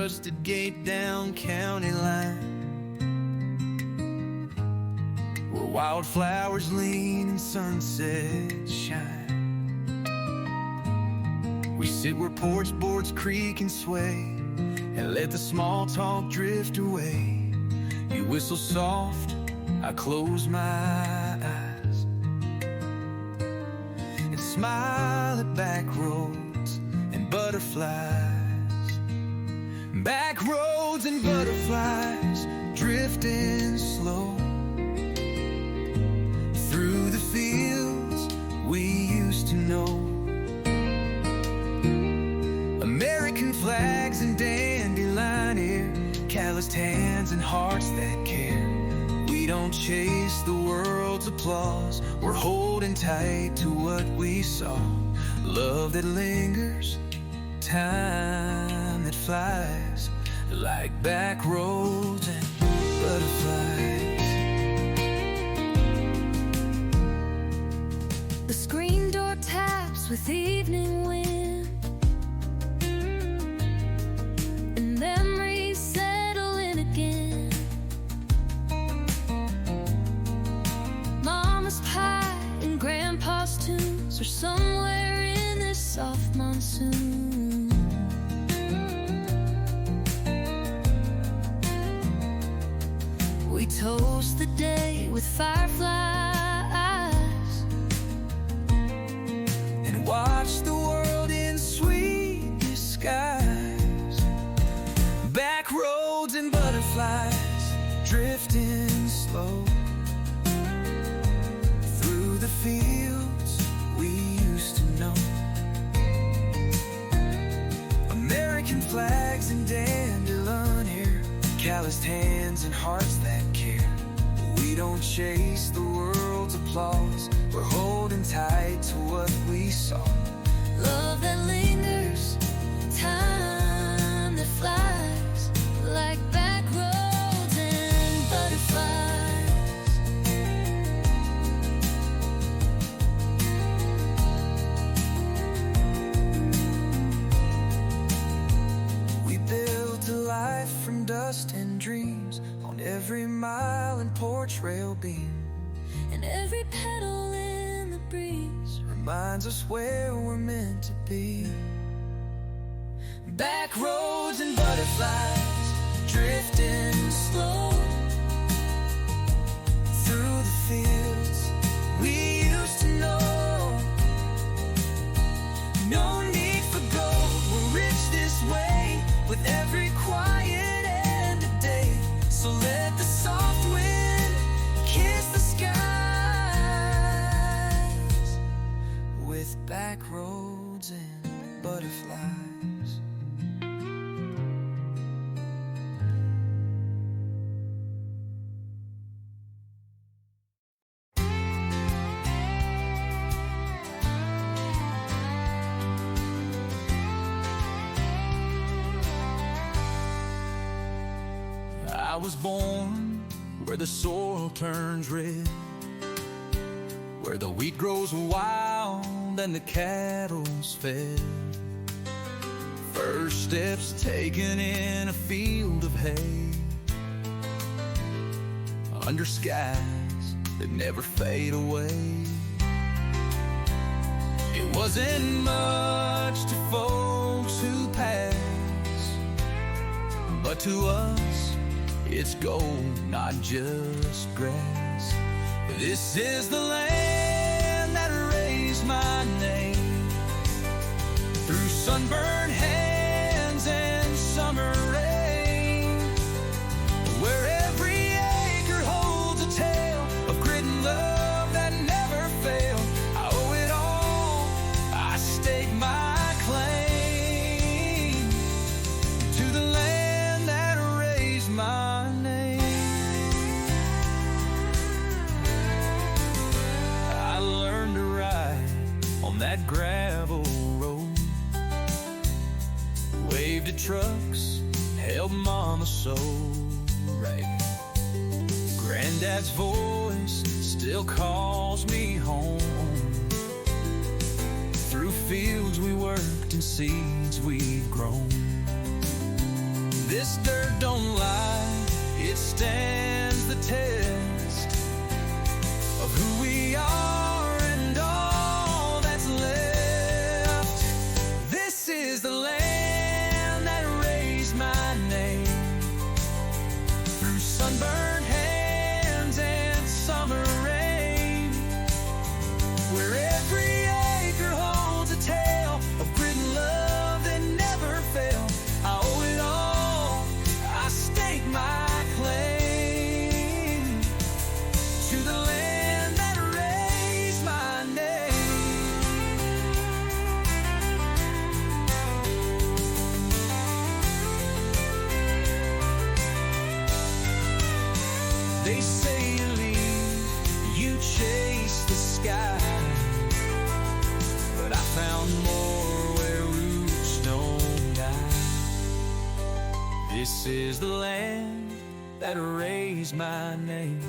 rusted gate down county line, where wildflowers lean and sunsets shine. We sit where porch boards creak and sway, and let the small talk drift away. You whistle soft, I close my eyes, and smile at back roads and butterflies. Back roads and butterflies drifting slow through the fields we used to know. American flags and dandelion hair, calloused hands and hearts that care. We don't chase the world's applause, we're holding tight to what we saw. Love that lingers, time that flies, like back roads and butterflies. The screen door taps with evening wind, and memories settle in again. Mama's pie and grandpa's tunes are somewhere in this soft monsoon. We toast the day with fireflies and watch the world in sweet disguise. Back roads and butterflies drifting slow through the fields we used to know. American flags and dandelion hair, calloused hands and hearts that care. We don't chase the world's applause, we're holding tight to what we saw. Love that lingers, time that flies, like back roads and butterflies. We built a life from dust and dreams on every mile and porch rail beam, And every petal in the breeze reminds us where we're meant to be. Back roads and butterflies drifting slow through the fields we used to know. No need for gold, we're rich this way, with every quiet end of day. So let the soft wind kiss the skies, with back roads and butterflies. I was born where the soil turns red, where the wheat grows wild and the cattle's fed. First steps taken in a field of hay, under skies that never fade away. It wasn't much to folks who pass, but to us it's gold, not just grass. This is the land that raised my name, through sunburned hands and summer rain, where every acre holds a tale of grit and love that never failed. I owe it all, I stake my claim to the land that raised my name. I learned to ride on that gravel road, waved at trucks, held mama so right. Granddad's voice still calls me home, through fields we worked and seeds we'd grown. This dirt don't lie, it stands the test of who we are and all that's left. This is the land that raised my name through sunburned hands and summer rain, where every acre holds a tale of grit and love that never failed. I owe it all, I stake my claim to the land that raised my name. They say you leave, you chase the sky, but I found more where roots don't die. This is the land that raised my name,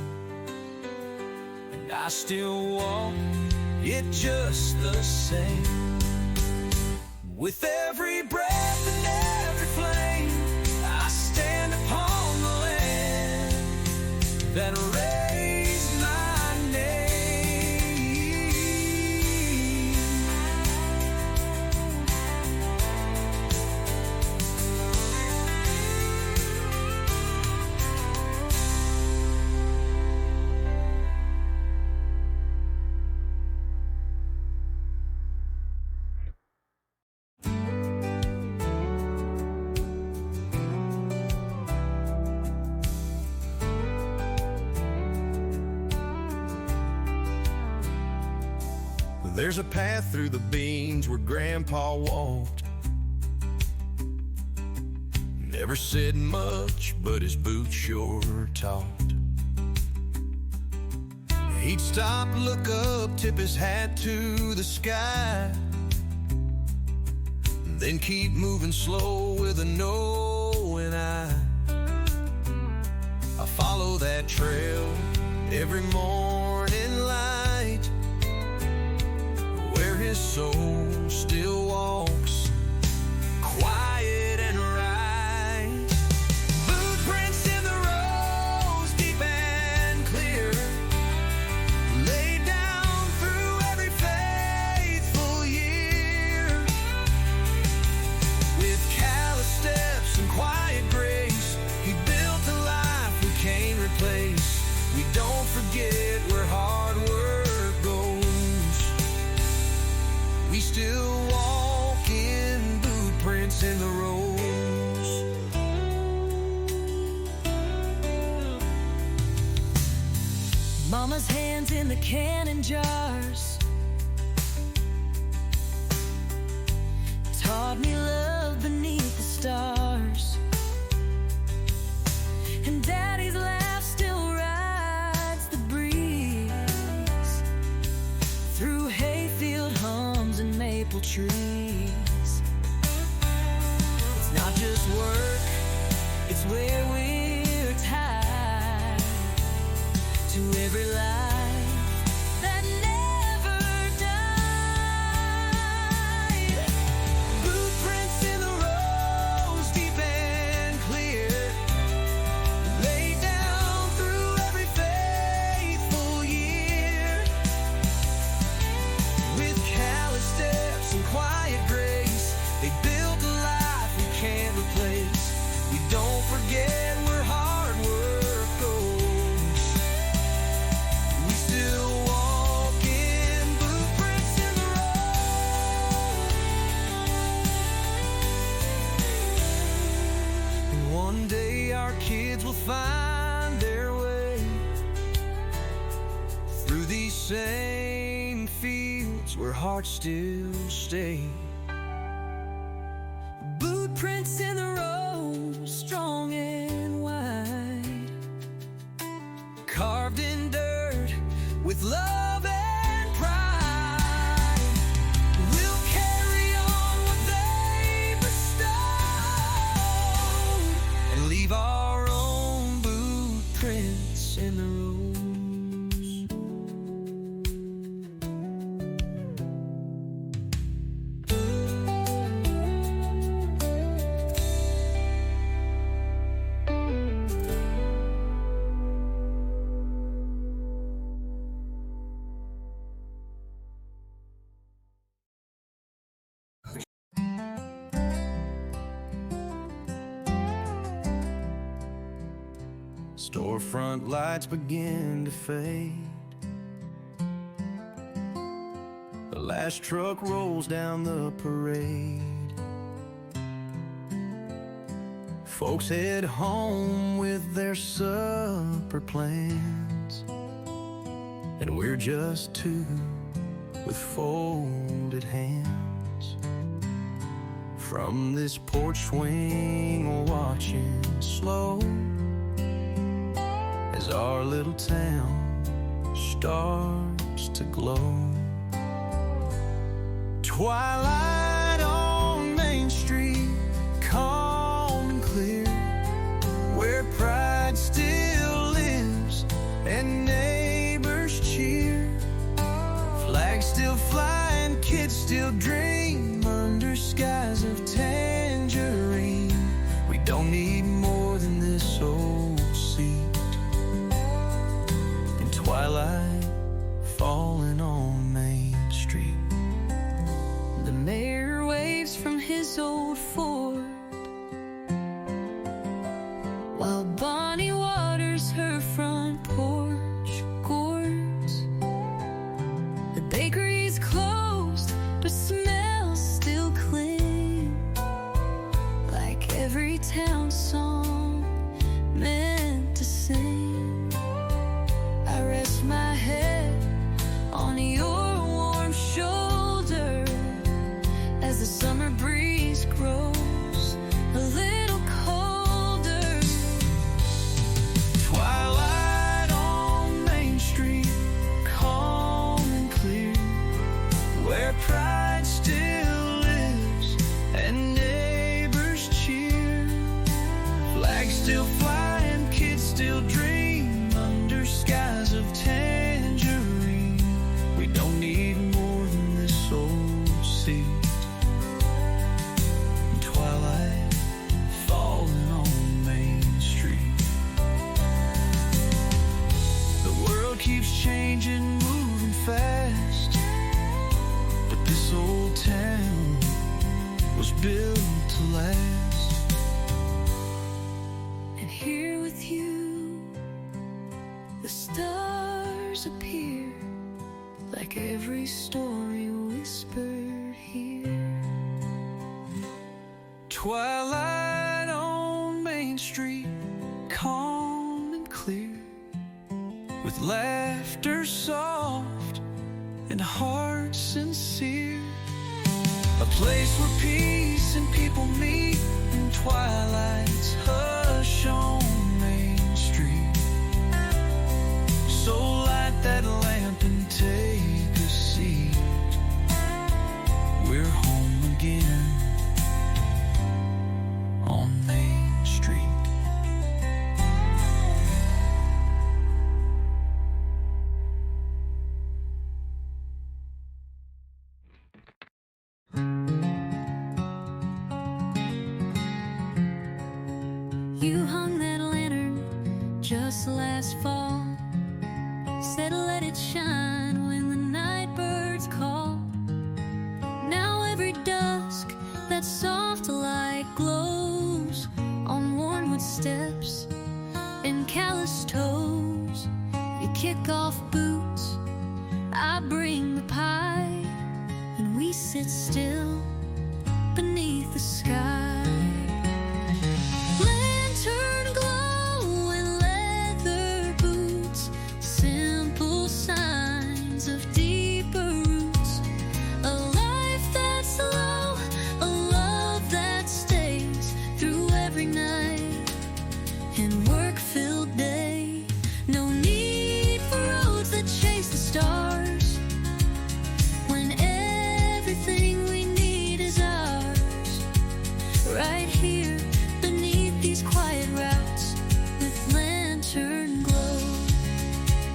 and I still walk it just the same. With every breath and every flame, I stand upon the land that raised my name. There's a path through the beans where Grandpa walked. Never said much, but his boots sure talked. He'd stop, look up, tip his hat to the sky, and then keep moving slow with a knowing eye. I follow that trail every morning light, where his soul still walks quiet and right. Footprints in the rose, deep and clear, laid down through every faithful year. With callous steps and quiet grace, he built a life we can't replace. We don't forget where hard work goes. We still walk in footprints in the rose. Mama's hands in the canning jars taught me love beneath the stars, and Daddy's laugh still rides the breeze through hayfield hums and maple trees. It's not just work, it's where we're tied to every life that never died. Footprints in the rose, deep and clear, laid down through every faithful year. With callous steps and quiet grace, they built a life we can't replace. We don't forget where hard work goes. We still walk in footprints in the road. And one day our kids will find their way through these same fields where hearts still stay. Footprints in the road, strong and wide, carved in dirt with love and pride. We'll carry on what they bestowed and leave our own footprints in the rose. Storefront lights begin to fade. The last truck rolls down the parade. Folks head home with their supper plans, and we're just two with folded hands. From this porch swing, watching slow as our little town starts to glow. Twilight on Main Street, calm and clear, where pride still lives and neighbors cheer. Flags still fly and kids still dream under skies of tangerine. We don't need more than this old seat and twilight falling on Main Street. The mayor waves from his old Ford, while Bonnie waters her front porch gourds. The bakery's closed, but smells still cling, like every town song meant to sing. I rest my head on your warm shoulder as the summer breeze grows a little colder. Twilight on Main Street, calm and clear, where pride still lives and neighbors cheer. Flags still fly and kids still dream under skies of tangerine. We don't need more than this old seat and twilight falling on Main Street. The world keeps changing, moving fast, but this old town was built to last. And here with you, the stars appear, like every story whispered here. Twilight on Main Street, calm and clear, with laughter soft and hearts sincere. A place where peace and people meet, and twilight's hush on Main Street. So light that lamp and take a seat. We're home again on Main Street. You hung that lantern just last fall, said let it shine when the night birds call. Now every dusk that soft light glows on worn-wood steps and calloused toes. You kick off boots, I bring the pie, and we sit still beneath the sky. Lantern glow and leather boots, simple signs of deeper roots. A life that's slow, a love that stays through every night and work-filled day. No need for roads that chase the stars, when everything we need is ours. Right here beneath these quiet routes, with lantern glow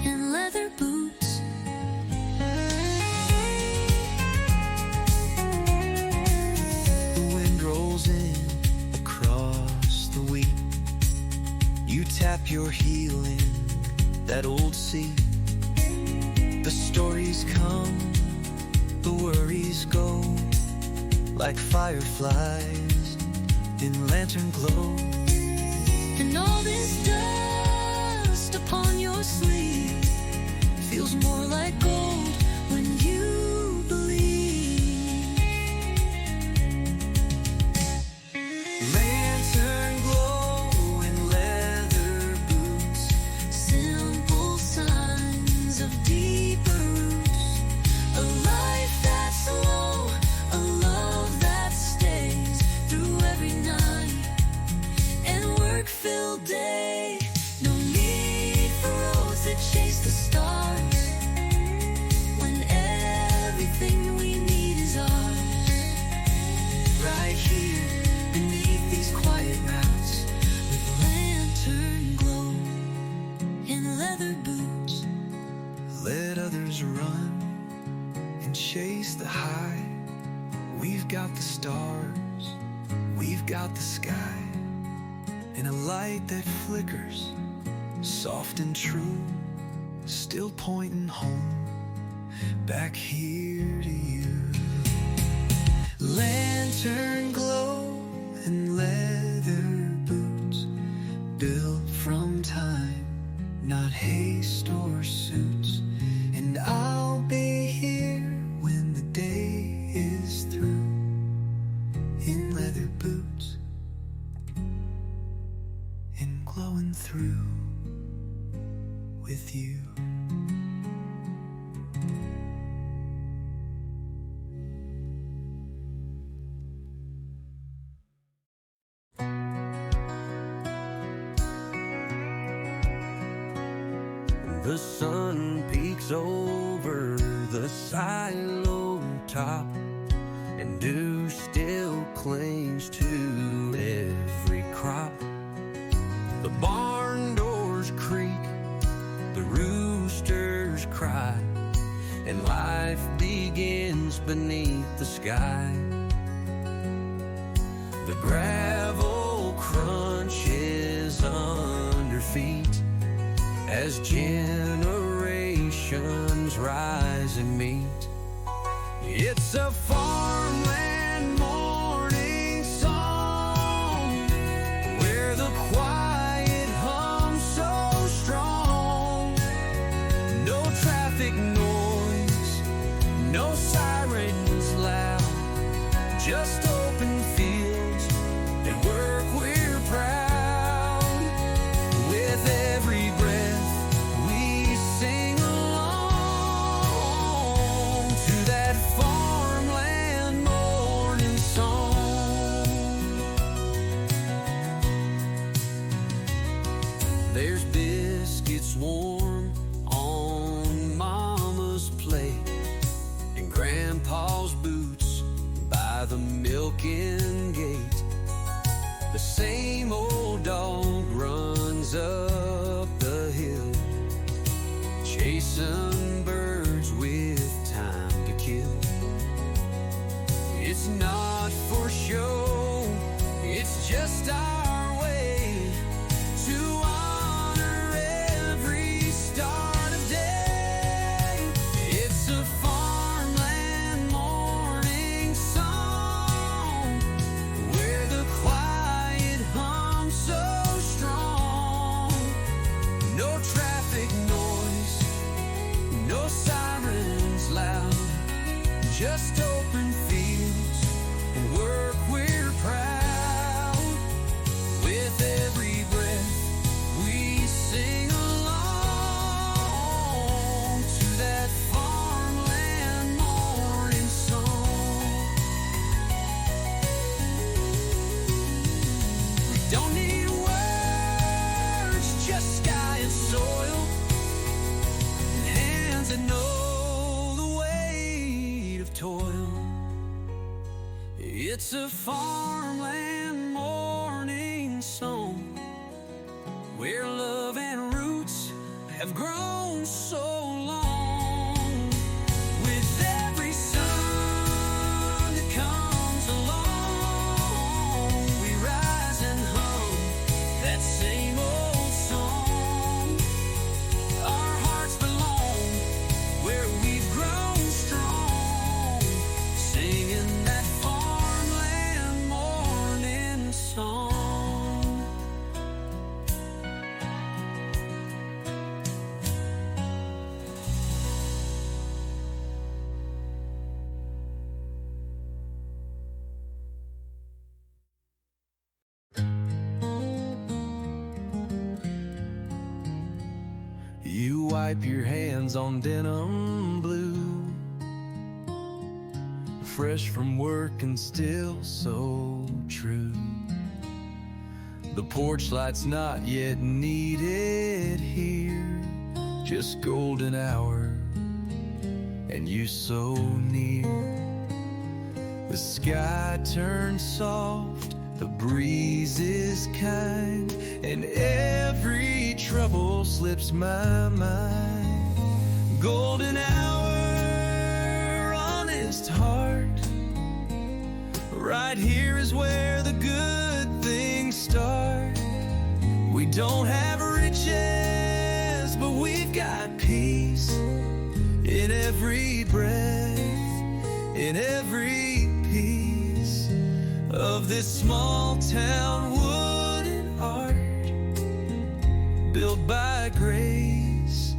and leather boots. The wind rolls in across the wheat. You tap your heel in that old seat. The stories come, the worries go, like fireflies in lantern glow. And all this dust ours run and chase the high. We've got the stars, we've got the sky, and a light that flickers, soft and true, still pointing home, back here to you. Lantern glow and leather boots, built from time, not haste or suits. And I'll be here when the day is through, in leather boots and glowing through with you. The sun peeks over the silo top, and dew still clings to every crop. The barn doors creak, the roosters cry, and life begins beneath the sky. The gravel crunches under feet as generations rise and meet. It's a farmland morning song, where the quiet hums so strong. No traffic noise, no sirens loud, just open fields and work we're proud. With every breath we sing along to that farmland morning song. There's biscuits warm on Mama's plate, and Grandpa's boots by the milking gate. The same old dog runs up the hill, chasing birds with time to kill. It's not for show, it's just our way to honor every start of day. It's a farmland morning song, where the quiet hums so strong. No traffic noise, no sirens loud, just open fields and work we're proud. With every breath we sing along to that farmland morning song. We don't need words, just sky and soil, and hands that know the weight of toil. It's a farmland morning song, where love and roots have grown so long. With every sun that comes along, we rise and hum that same old song. Our hearts belong where we've grown strong, singing that farmland morning song. You wipe your hands on denim blue, fresh from work and still so true. The porch light's not yet needed here, just golden hour and you so near. The sky turns soft, the breeze is kind, and every trouble slips my mind. Golden hour, honest heart. Right here is where the good things start. We don't have riches, but we've got peace in every breath, in every piece of this small town wooden art, built by grace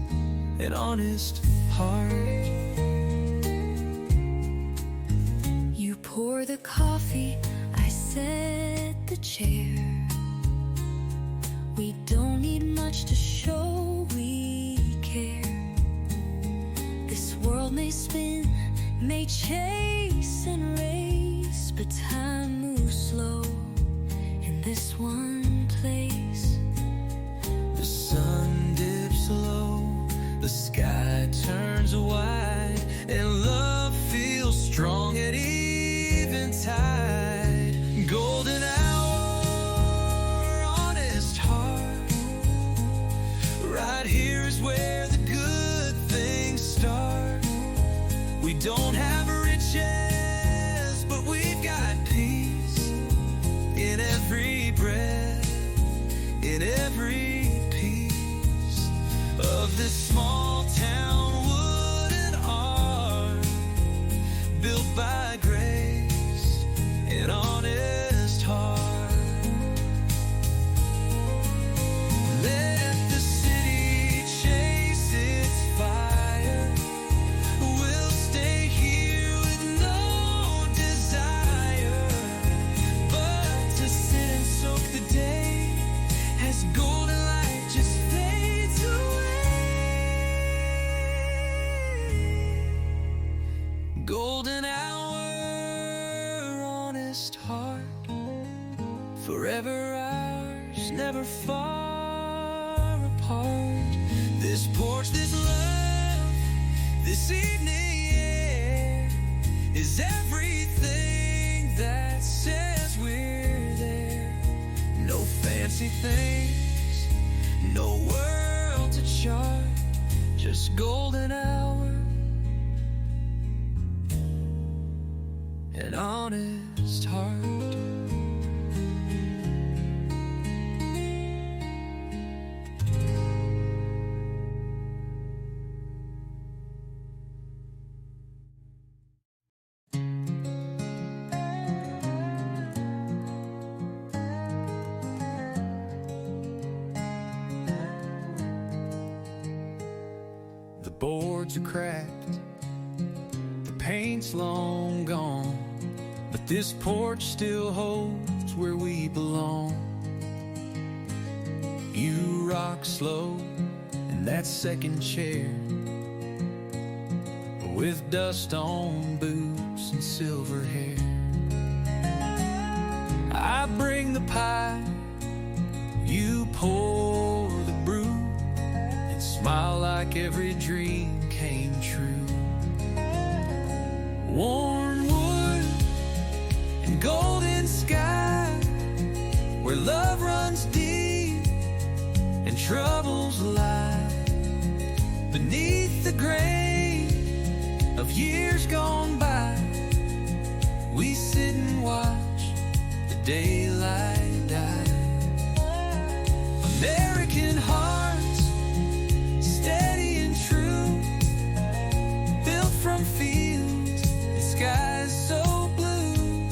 and honest heart. You pour the coffee, I set the chair. We don't need much to show we care. This world may spin, may chase and race, but time moves slow in this one place. The sun dips low, the sky turns wide, and love feels strong at eventide. Golden hour, honest heart. Right here is where the good things start. We don't have riches, but we've got peace in every breath, in every piece of this small town wooden art, built by grace and honest heart. Let the city chase its fire. We'll stay here with no desire but to sit and soak the day as golden light just fades away. Golden hour, honest heart, forever ours, never far apart. This porch, this love, this evening air is everything that says we're there. No fancy things, no world to chart, just golden hour and honest heart. The boards are cracked, the paint's long gone, but this porch still holds where we belong. You rock slow in that second chair, with dust on boots and silver hair. I bring the pie, you pour the brew, and smile like every dream came true. Warm wood and golden sky, where love runs deep and troubles lie. Beneath the grain of years gone by, we sit and watch the daylight die. American hearts, steady and true, built from fields and skies so blue.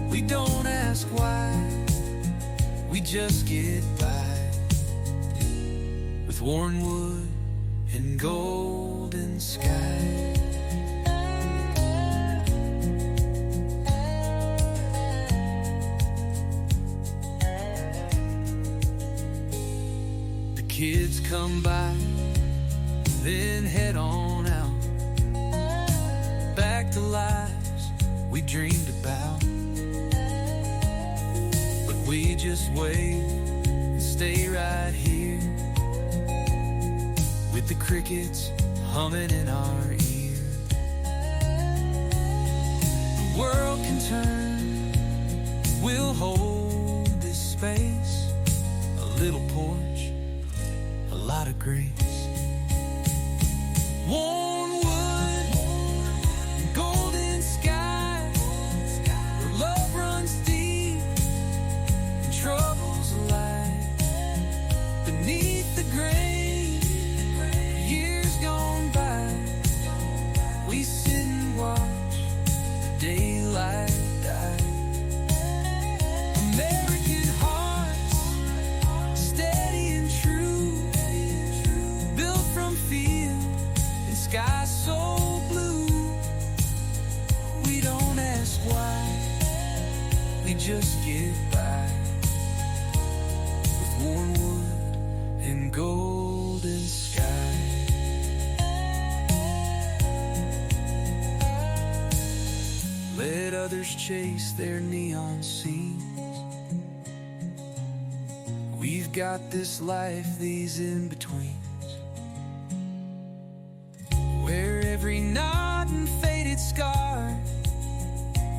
We don't ask why, we just get by, with worn wood and golden sky. The kids come by, then head on out, back to lives we dreamed about. But we just wait and stay right here, with the crickets humming in our ear. The world can turn, we'll hold this space, a little porch, a lot of grace. Worn wood, golden sky, where love runs deep and troubles lie beneath the grain. Years gone by, we sit and watch the daylight die. American hearts, steady and true, built from field and sky so blue. We don't ask why, we just get by with worn wood and golden sky. Let others chase their neon scenes. We've got this life, these in-betweens, where every knot and faded scar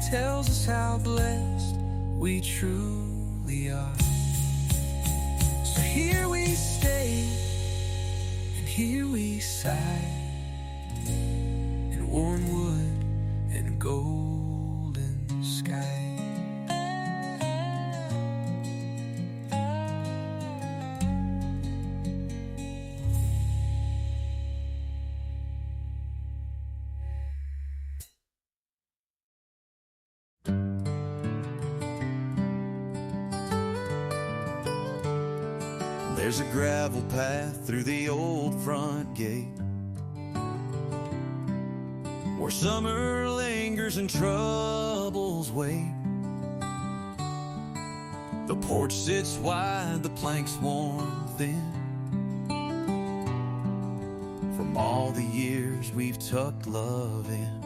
tells us how blessed we truly are. So here we stay, and here we sigh, in worn wood and golden sky. There's a gravel path through the old front gate, where summer lingers and troubles wait. The porch sits wide, the planks worn thin, from all the years we've tucked love in.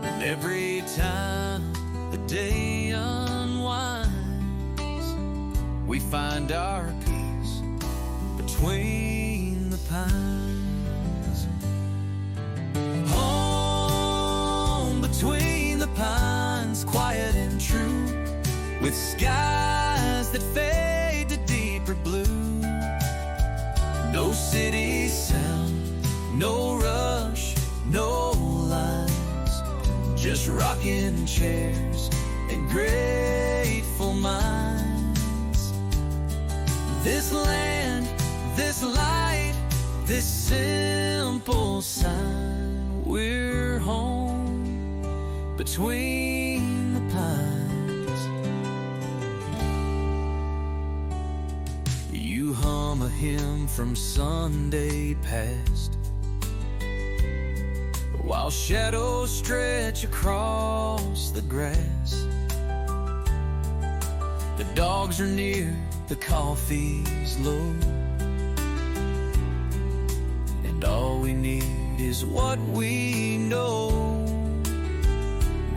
And every time the day unwinds, we find our peace between the pines. Home between the pines, quiet and true, with skies that fade to deeper blue. No city sound, no rush, no lines, just rocking chairs and grateful minds. This land, this light, this simple sign, we're home between the pines. You hum a hymn from Sunday past, while shadows stretch across the grass. The dogs are near, the coffee's low, and all we need is what we know.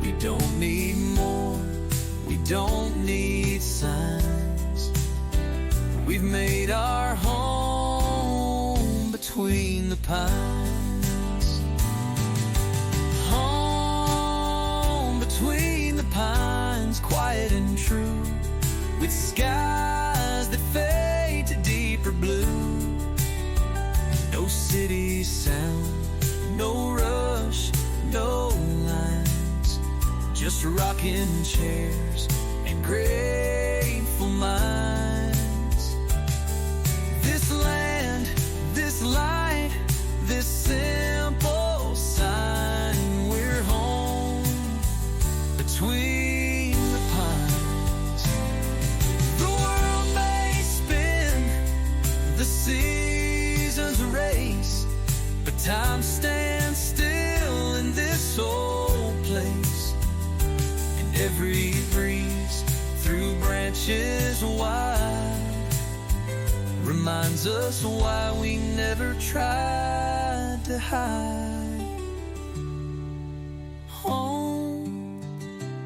We don't need more, we don't need signs. We've made our home between the pines. Home between the pines, quiet and true, with skies that fade to deeper blue. No city sound, no rush, no lines, just rocking chairs and grateful minds. This land, this light, this simple sign, we're home between the pines. The world may spin, the seasons race, but time stands still in this old place. And every breeze through branches wide reminds us why we never tried to hide. Home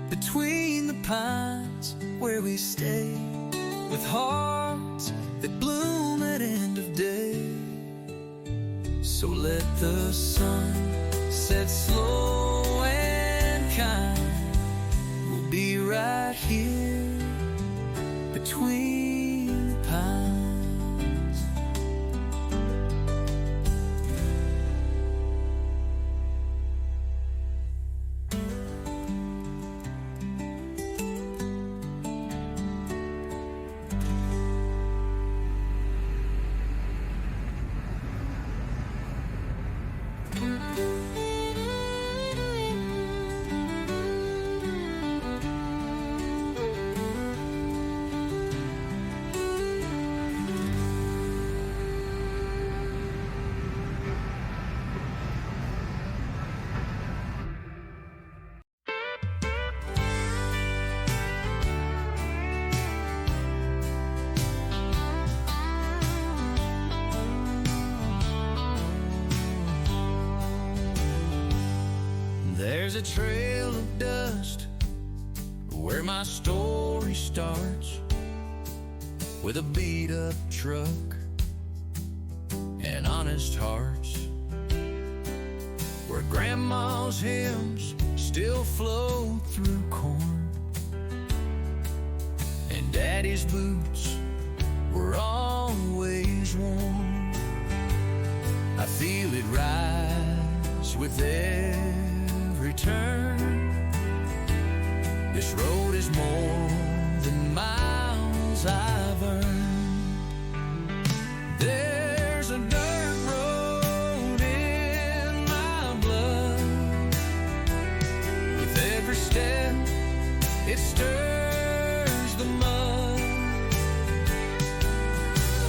between the pines, where we stay, with hearts that bloom at end of day. So let the sun set slow and kind. We'll be right here between the pines. There's a trail of dust where my story starts, with a beat-up truck and honest hearts, where grandma's hymns still flow through corn, and daddy's boots were always warm. I feel it rise with every turn. This road is more than miles I've earned. There's a dirt road in my blood. With every step, it stirs the mud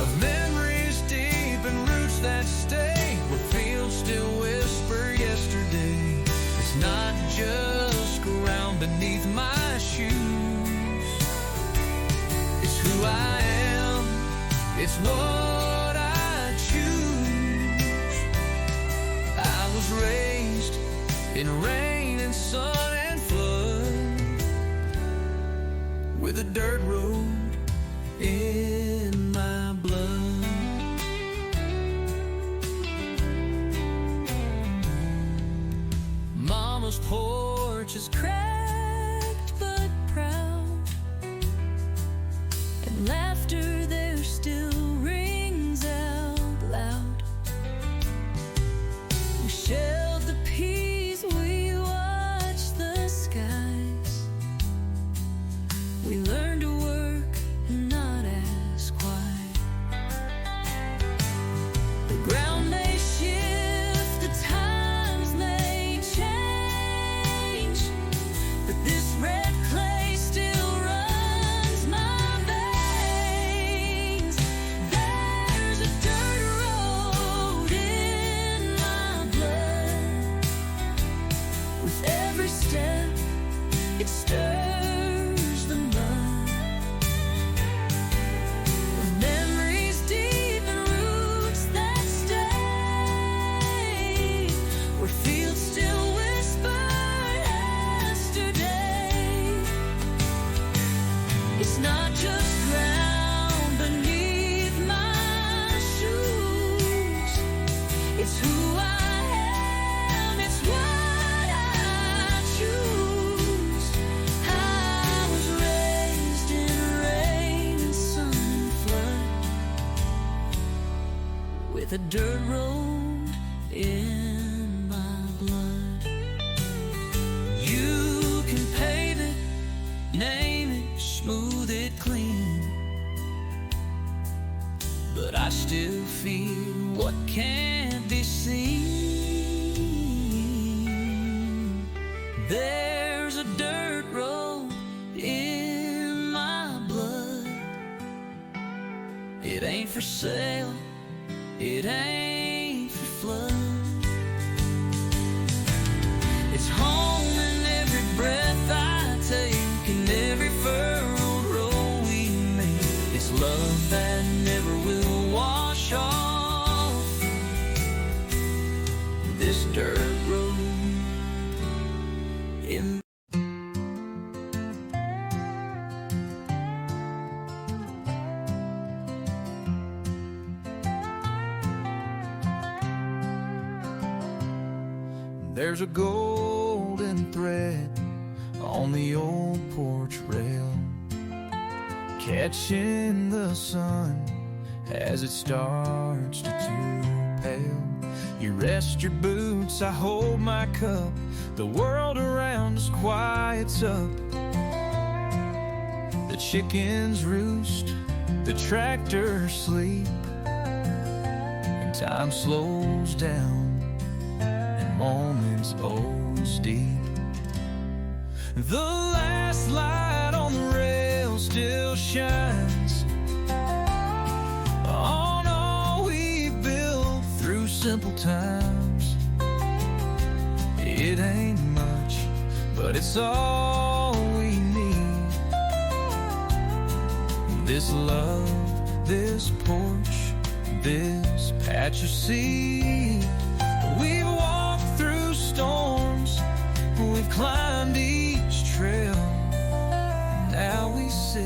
of memories deep and roots that stay where fields still whisper yesterday. It's not just ground beneath my shoes. It's who I am. It's what I choose. I was raised in rain and sun and flood, with a dirt road in my blood. Mama's porch is cracked but proud, and laughter there still rings out loud. We shelled the peas, we watched the skies. We learned to work and not ask why. The ground may shift, the times may change, but this red clay still runs my veins. There's a dirt road in my blood. With every step, it stirs the mud of memories deep and roots that stay where fields still whisper yesterday. It's not just ground beneath my shoes. It's who I am. It's what I choose. I was raised in rain and sun and flood, with a dirt road in my blood. You can pave it, name it, smooth it clean, but I still feel what can't be seen. There's a dirt road in my blood. It ain't for sale, it ain't for flood. It's home in every breath I take, in every furrowed road we make. It's love that never will wash off this dirt road in. There's a golden thread on the old porch rail, catching the sun as it starts to turn pale. You rest your boots, I hold my cup. The world around us quiets up. The chickens roost, the tractors sleep, and time slows down, and moments always deep. The last light on the rail still shines on all we've built through simple times. It ain't much, but it's all we need. This love, this porch, this patch of sea. We've walked through storms We've climbed each trail. Now we sit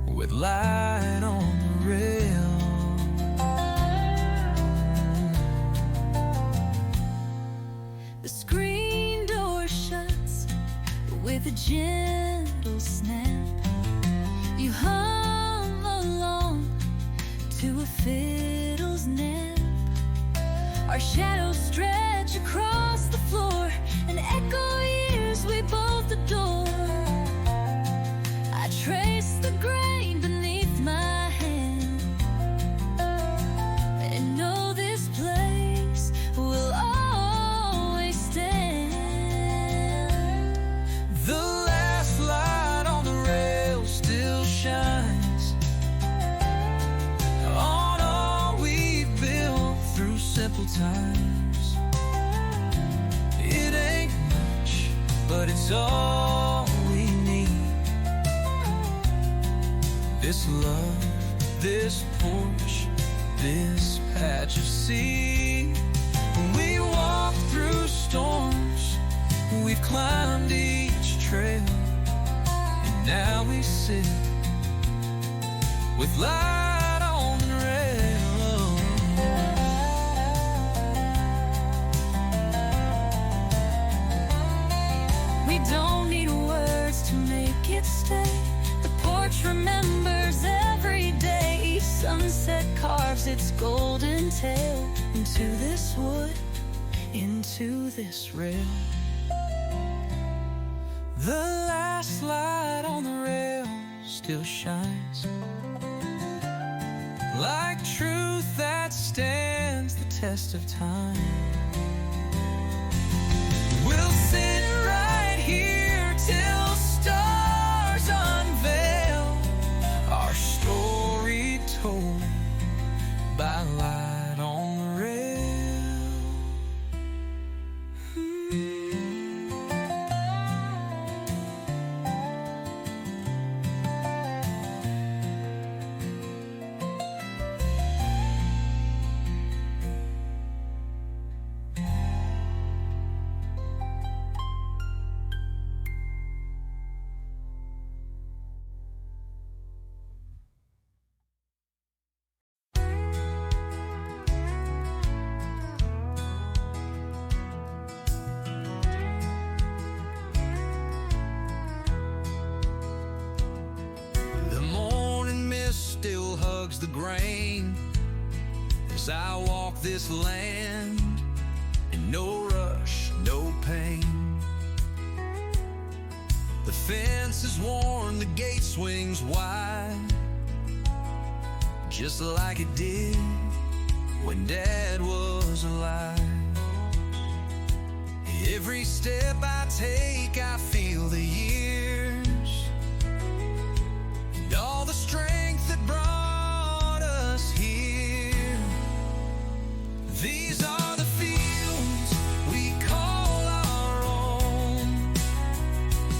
with light on the rail. The screen door shuts with a gentle snap. You hum along to a fiddle's nap. Our shadows stretch across the floor and echo years we both adore. I trace the grain beneath my hand and know this place will always stand. The last light on the rail still shines on all we've built through simple times. It ain't much, but it's all we need. This love, this porch, this patch of sea. When we walk through storms, we've climbed each trail, and now we sit with light on the rail. We don't need words to make it stay. The porch remembers every day. Each sunset carves its golden tail into this wood, into this rail. The last light on the rail still shines like truth that stands the test of time. We'll sit right here till stars unveil our story told by light on the rail. Still hugs the grain as I walk this land, and no rush, no pain. The fence is worn, the gate swings wide, just like it did when Dad was alive. Every step I take, I feel the years and all the strength that brought us here. These are the fields we call our own,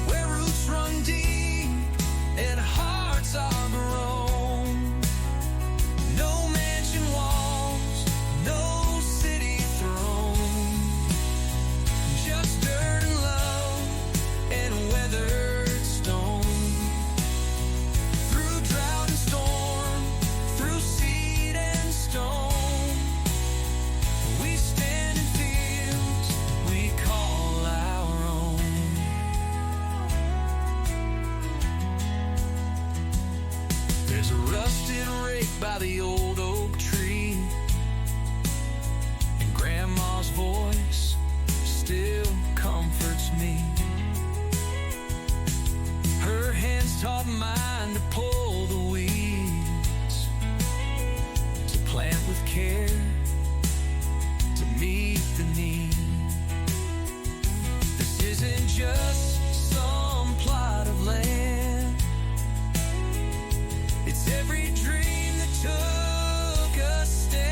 where roots run deep and hearts are grown. No mansion walls, no city throne, just dirt and love and weathered stone. Through drought and storm, through seed and stone, we stand in fields we call our own. There's a rusted rake by the old oak tree, and Grandma's voice still comforts me. Her hands taught mine to pull the weeds, to plant with care, to meet the need. This isn't just some plot of land, it's every dream that took a stand.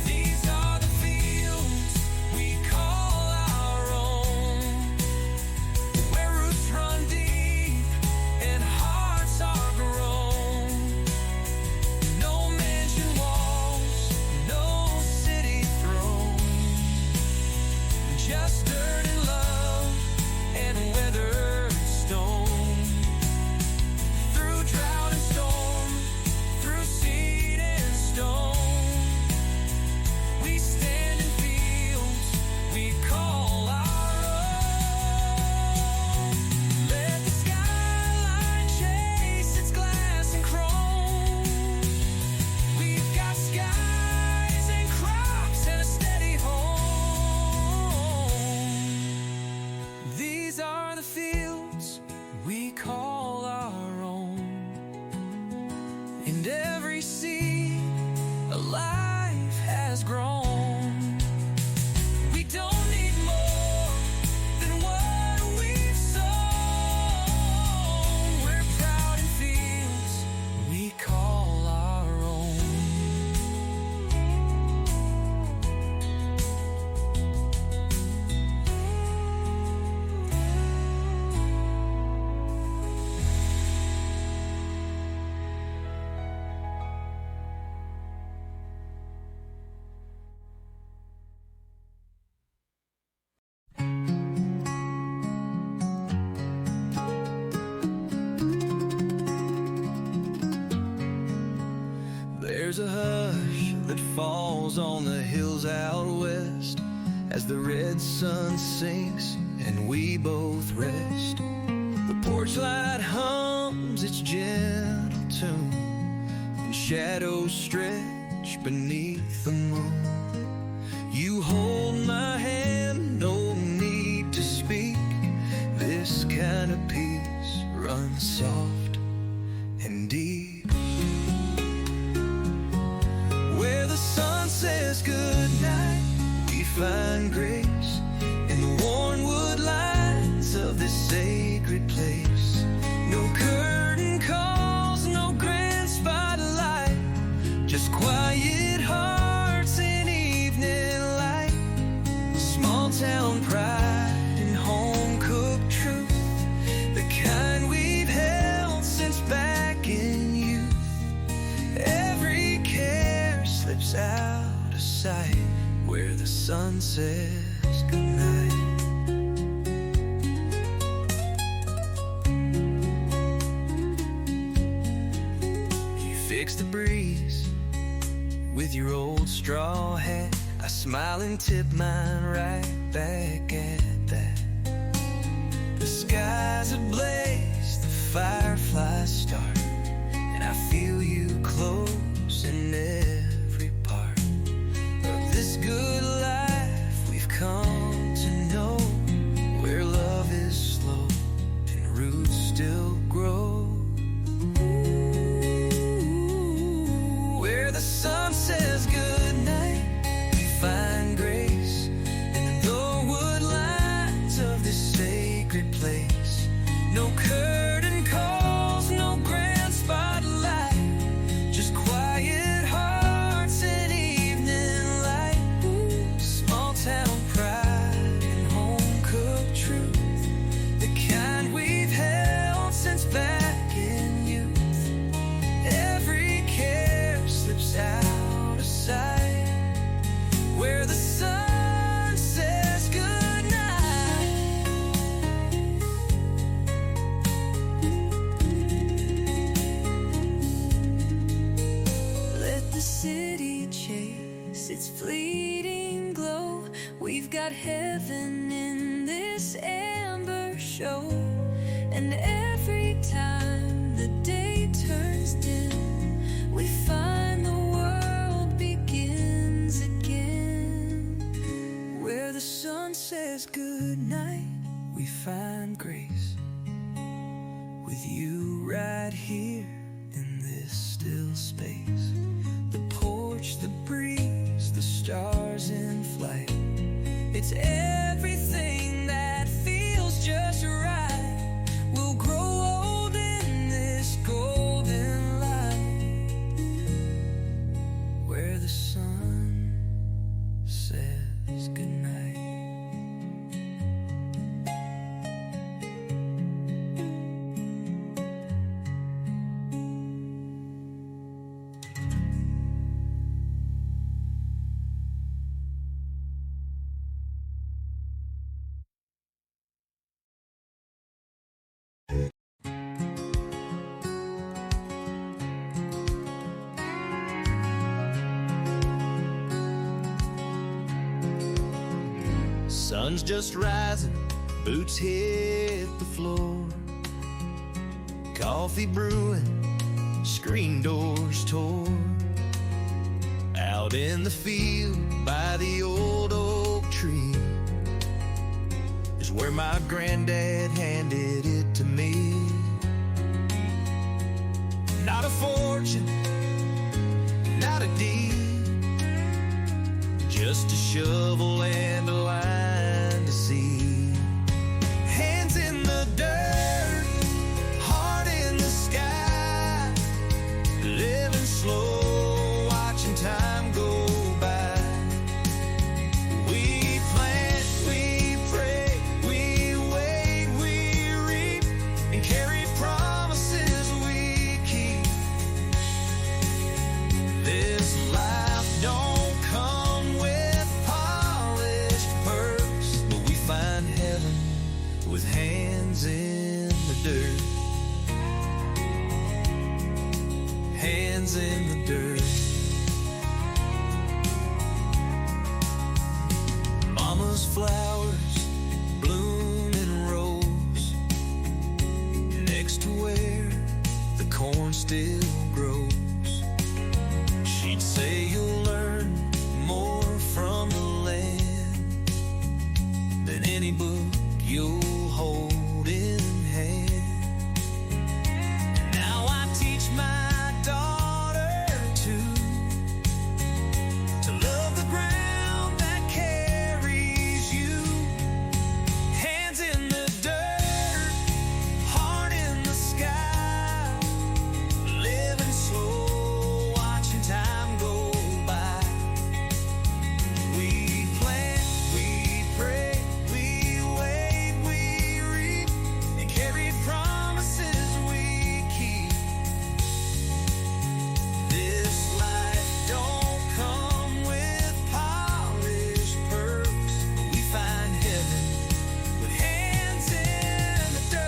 These are every seed a life has grown. We don't need more than what we've sown. We're proud in fields we call our own. There's a hush that falls on the hills out west as the red sun sinks and we both rest. The porch light hums its gentle tune and shadows stretch beneath the moon. You hold my hand, no need to speak. This kind of peace runs soft and deep. Where the sun says goodnight, we find grace in the worn wood lines of this sacred place. No curtain calls, no grand spotlight, just quiet hearts in evening light. Small town pride and home cooked truth, the kind we've held since back in youth. Every care slips out of sight where the sun says goodnight. You fix the breeze with your old straw hat. I smile and tip mine right back at that. The skies ablaze, the fireflies start, and I feel you close in every part of this good life we've come to know, where love is slow and roots still grow. Where the sun says goodnight, we find grace in the wood lines of this sacred place. No curtain calls, no grand spotlight, just quiet hearts in evening light. Small town pride and home cooked truth, the kind we've held since back in youth. Every care slips out of sight where the sun says goodnight. Let the city chase its fleeting glow. We've got heaven in this amber show. And every time the day turns dim, we find the world begins again. Where the sun says goodnight, we find grace with you right here in this still space. The porch, the breeze, the stars in flight, it's everything that feels just right. We'll grow old in this golden light where the sun says goodnight. Sun's just rising, boots hit the floor. Coffee brewing, screen doors tore. Out in the field by the old oak tree is where my granddad handed it to me. Not a fortune, deep, just a shovel and a line to see. Hands in the dirt, heart in the sky, living slow, watching time go by. We plant, we pray, we wait, we reap, and carry promises we keep. This life don't come with polished pearls, but we find heaven with hands in the dirt. Hands in the dirt. Mama's flowers bloom in rows next to where the corn still grows. She'd say you'll learn more from the land than any book you'll hold in hand. And now I teach my daughter to love the ground that carries you. Hands in the dirt, heart in the sky, living slow, watching time go by. We plant, we pray, we wait, we reap, and carry promises we keep. This life don't come with polished pearls, but we find heaven with hands in the dirt.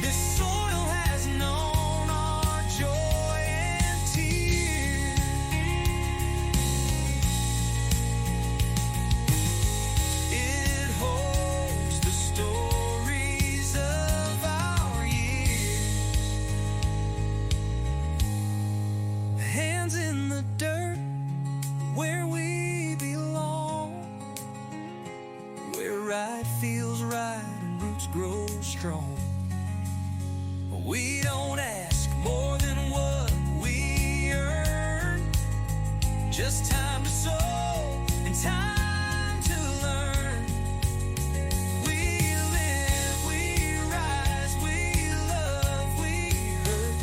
This soil has known our joy and tears. It holds the stories of our years. Hands in the dirt, where we belong, where right feels right and roots grow strong. We don't ask more than what we earn, just time to sow and time to learn. We live, we rise, we love, we hurt,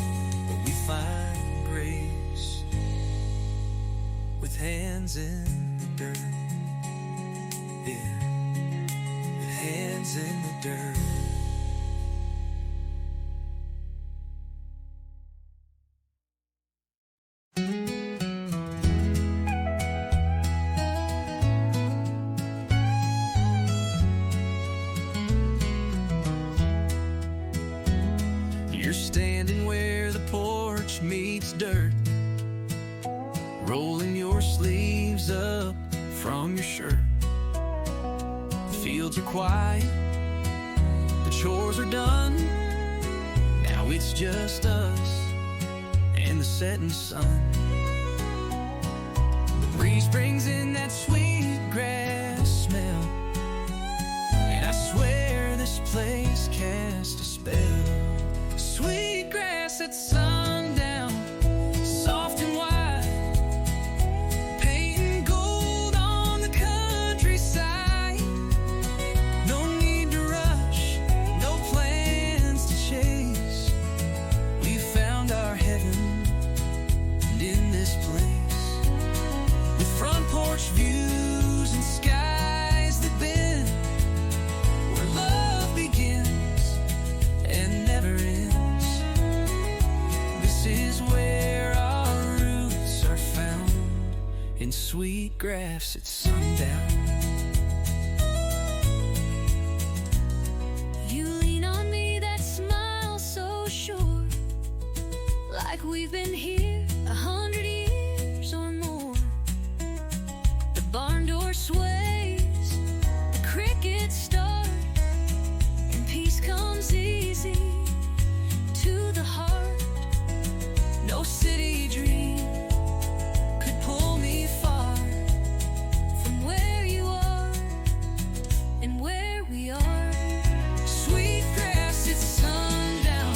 but we find grace with hands in the dirt. Yeah, with hands in the dirt. You're standing where the porch meets dirt, rolling your sleeves up from your shirt. The fields are quiet, the chores are done. Now it's just us and the setting sun. The breeze brings in that sweet grass smell, and I swear this place casts a spell. Sweet grass at sundown, soft and white, painting gold on the countryside. No need to rush, no plans to chase. We found our heaven in this place, with front porch views and skies that bend, where love begins and never ends. This is where our roots are found, in sweet grass at sundown. You lean on me, that smile so sure, like we've been here 100 years or more. The barn door sways, the crickets start, and peace comes easy to the heart. No city dream could pull me far from where you are and where we are. Sweet grass at sundown,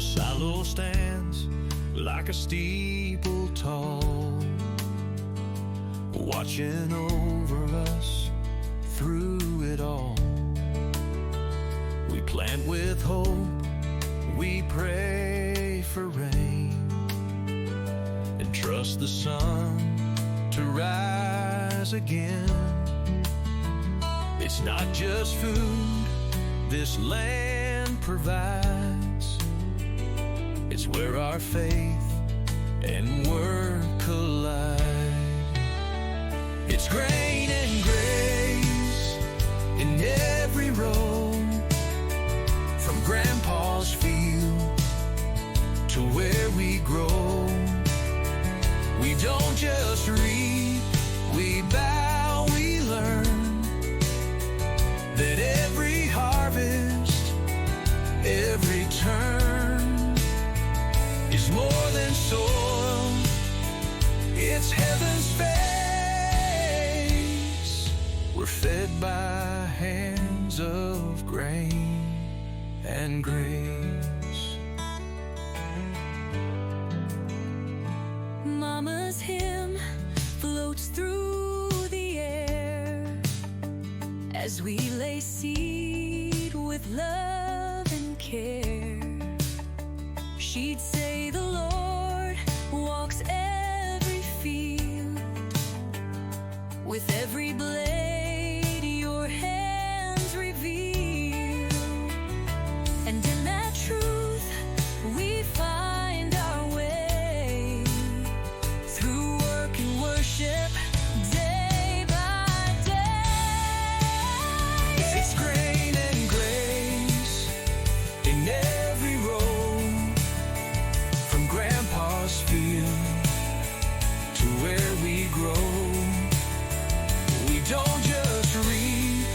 The silo stands like a steeple tall, watching over us through it all. We plant with hope, we pray for rain, and trust the sun to rise again. It's not just food this land provides, it's where our faith and work collide. It's grain and grace in every row, from Grandpa's field to where we grow. We don't just reap, we bow, we learn that every harvest, every turn is more than soil, it's heaven's face. We're fed by hands of grain and grace. Mama's hymn floats through the air as we lay seed with love and care. She'd say the Lord walks every field, with every blade your hands reveal, and in that truth we find our way through work and worship day by day. It's grain and grace in every row, from Grandpa's field to where we grow. We don't just reap,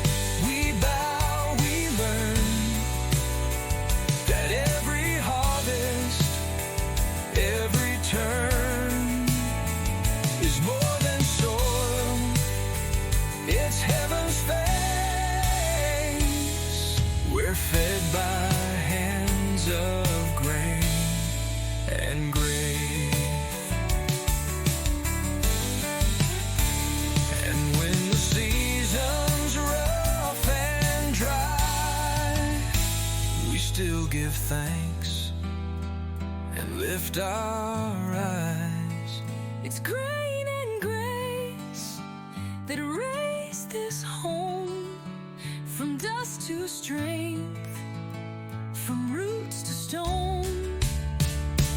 we bow, we learn that every harvest, every turn is more than soil, it's heaven's face. We're fed by hands of grain and grace. And when the season's rough and dry, we still give thanks and lift our eyes. It's grain and grace that raised this home, from dust to strength, from roots to stone.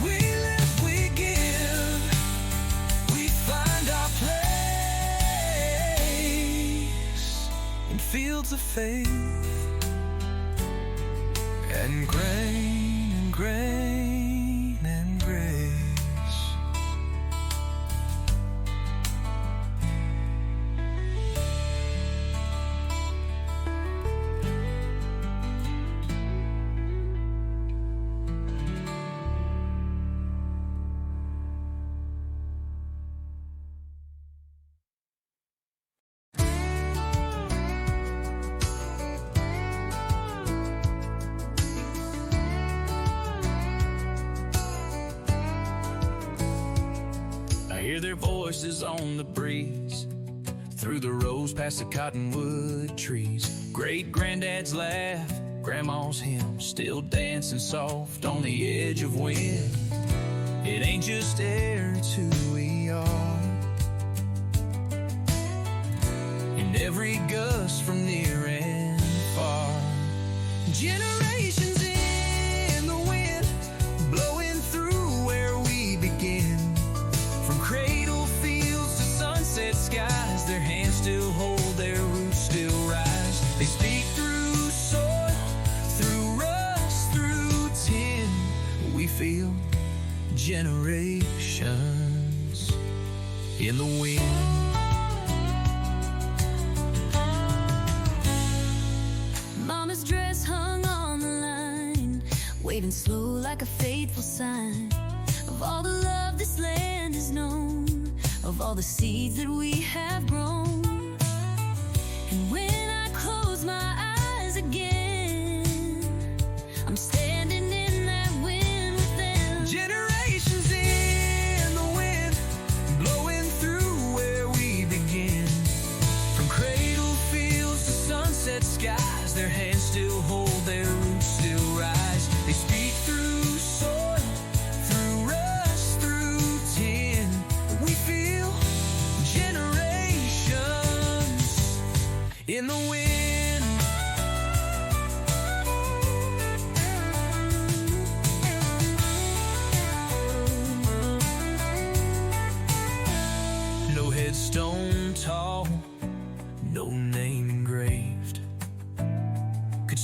We live, we give, we find our place in fields of faith and grain and grain and grace. I hear their voices on the breeze, through the rows past the cottonwood trees. Great granddad's laugh, grandma's hymn, still dancing soft on the edge of wind. It ain't just air, it's who we are. In every gust from near and far, generations in the wind, blowing through where we begin. From cradle fields to sunset skies, their hands still hold, their roots still rise. They speak through soil, through rust, through tin. We feel generations in the wind. Mama's dress hung on the line, waving slow like a faithful sign of all the love this land has known, of all the seeds that we have grown. And when I close my eyes again, I'm standing in that wind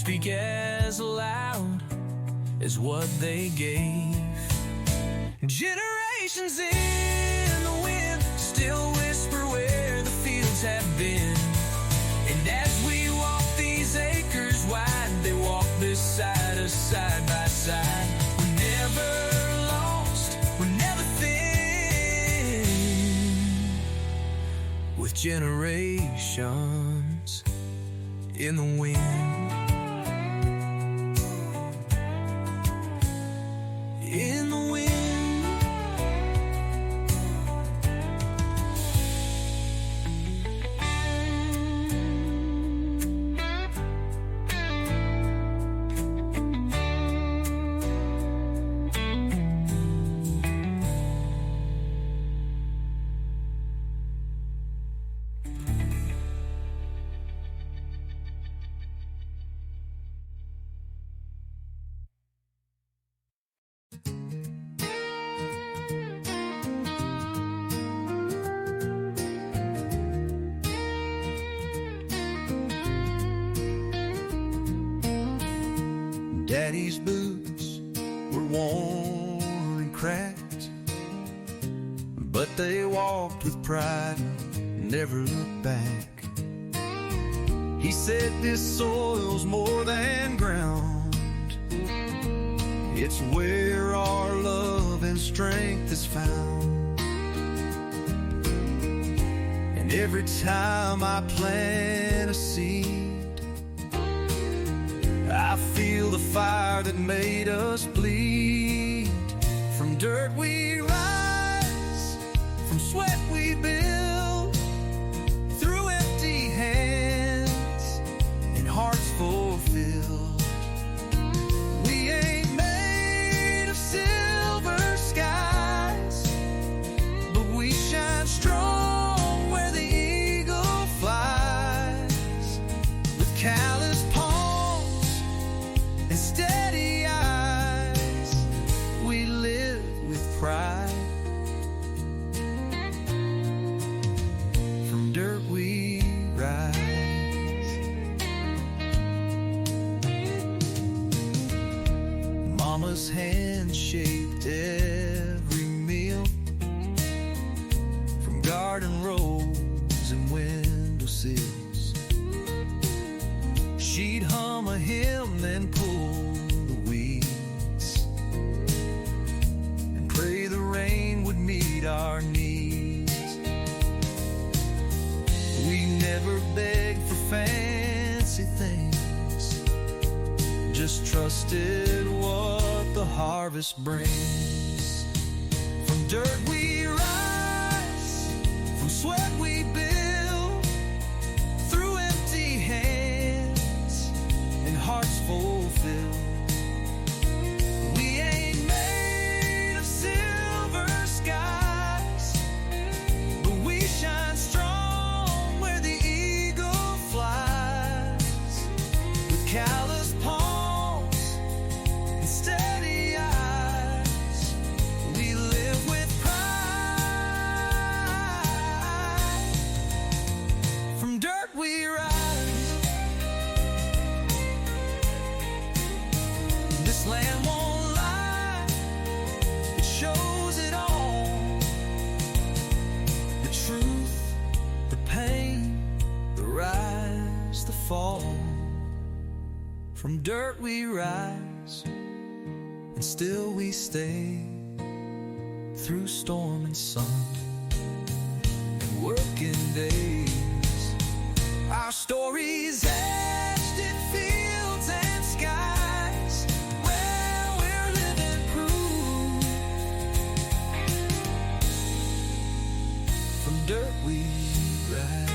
speak as loud as what they gave. Generations in the wind still whisper where the fields have been. And as we walk these acres wide, they walk beside us side by side. We're never lost, we're never thin, with generations in the wind. In the wind. Daddy's boots were worn and cracked, but they walked with pride and never looked back. He said this soil's more than ground, it's where our love and strength is found. And every time I plant a seed, I feel the fire that made us bleed. From dirt we rise, from sweat we build, through empty hands and hearts fulfilled. We ain't made of silver skies, but we shine strong where the eagle flies. With callous palms and steady eyes, we live with pride. From dirt we rise. Mama's hand shaped every meal, from garden rows and windowsills. She'd hum a hymn, then pull the weeds, and pray the rain would meet our needs. We never begged for fancy things, just trusted what the harvest brings. From dirt we rise, from sweat we build, through empty hands and hearts fulfilled. We ain't made of silver skies, but we shine strong where the eagle flies. With callous palms and steady eyes, we live with pride. From dirt we rise. This land won't lie, it shows it all. The truth, the pain, the rise, the fall. From dirt we rise, and still we stay, through storm and sun and working days. Our stories etched in fields and skies, where we're living proof. From dirt we rise.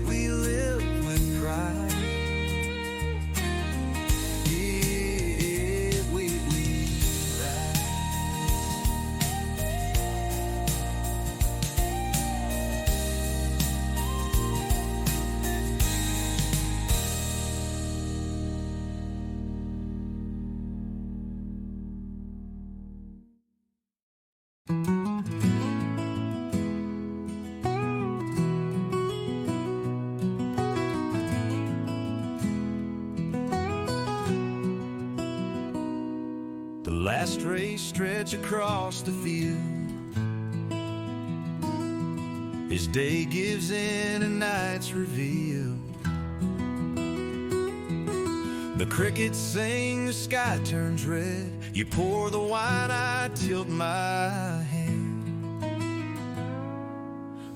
We live with pride. Yeah, we rise. last rays stretch across the field. His day gives in and night's revealed. The crickets sing, the sky turns red. You pour the wine, I tilt my head.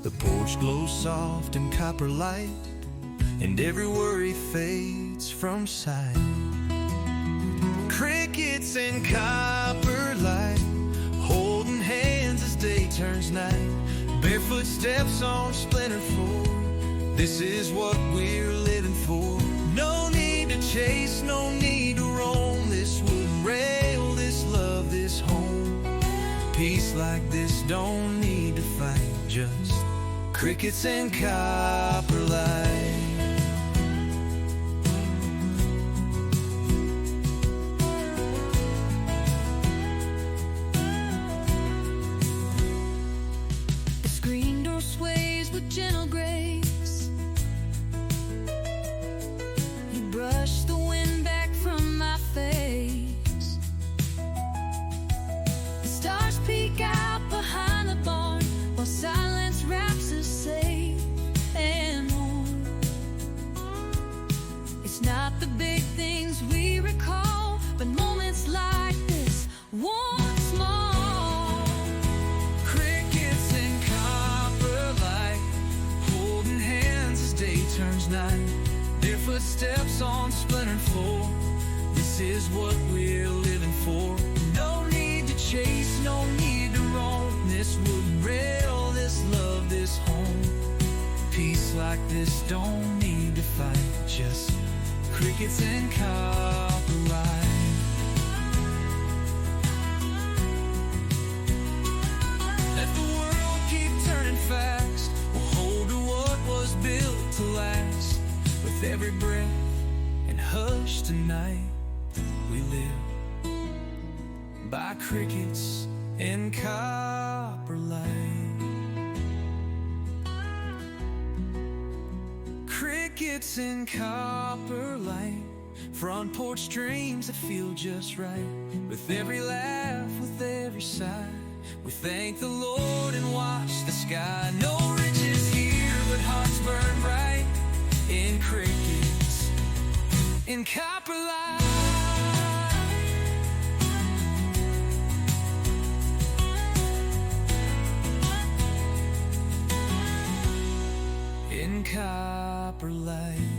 The porch glows soft in copper light, and every worry fades from sight. Crickets in copper light, holding hands as day turns night. Barefoot steps on splintered floor. This is what we're living for. No need to chase, no need to roam. This wooden rail, this love, this home. Peace like this don't need to fight, just crickets and copper light. The screen door sways with gentle grace. You brush the wind back from my face. The stars peek out behind the barn while silence wraps us safe and warm. It's not the big things we recall, but moments like this once more. Crickets in copper light, holding hands as day turns night. Their footsteps on splintered floor. This is what we're living for. No need to chase, no need to roam. This wooden rail, this love, this home. Peace like this don't need to fight, just crickets and copper light. Let the world keep turning fast. We'll hold to what was built to last. With every breath and hush tonight, we live by crickets and copper light. Crickets and copper light. Front porch dreams that feel just right. With every laugh, with every sigh, we thank the Lord and watch the sky. No riches here, but hearts burn bright in crickets, in copper light. In copper light.